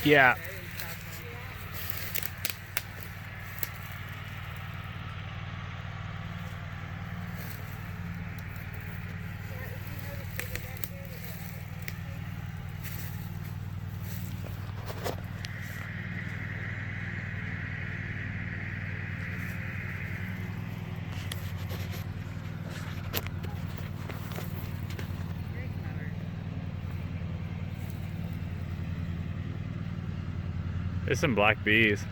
Yeah. There's some black bees.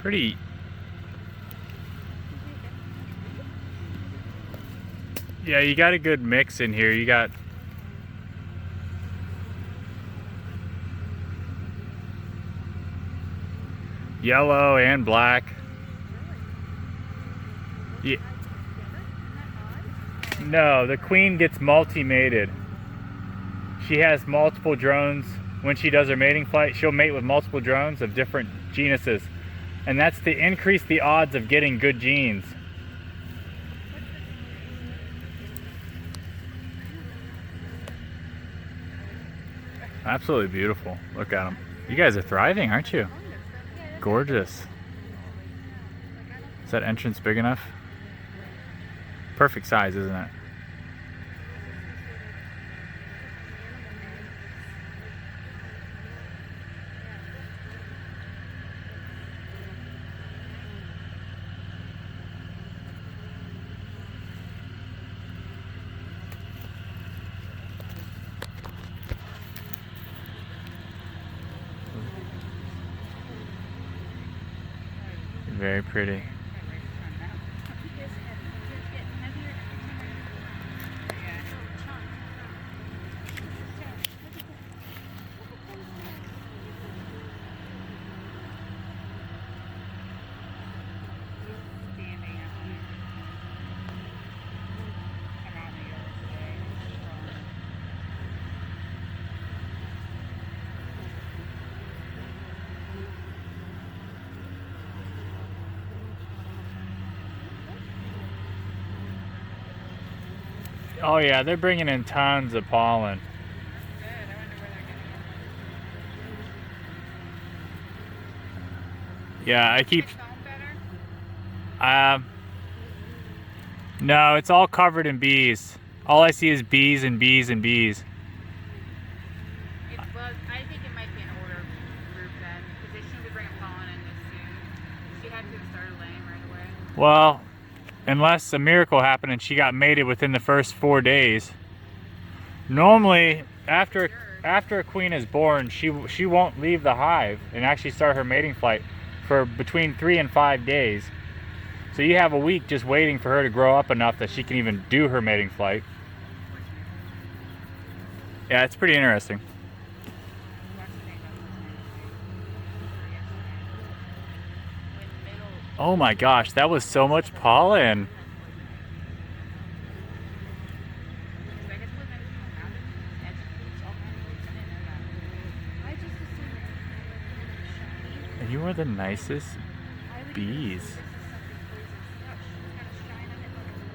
Pretty. Yeah, you got a good mix in here. You got yellow and black. Yeah. No, the queen gets multi-mated. She has multiple drones. When she does her mating flight, she'll mate with multiple drones of different genuses. And that's to increase the odds of getting good genes. Absolutely beautiful. Look at them. You guys are thriving, aren't you? Gorgeous. Is that entrance big enough? Perfect size, isn't it? Very pretty. Oh yeah, they're bringing in tons of pollen. Yeah, I keep. No, it's all covered in bees. All I see is bees and bees and bees. I think it might be an older group then, because they shouldn't be bringing pollen in this soon. She had to have started laying right away. Well, unless a miracle happened and she got mated within the first 4 days. Normally, after a queen is born, she won't leave the hive and actually start her mating flight for between 3 and 5 days. So you have a week just waiting for her to grow up enough that she can even do her mating flight. Yeah, it's pretty interesting. Oh my gosh, that was so much pollen. You are the nicest bees.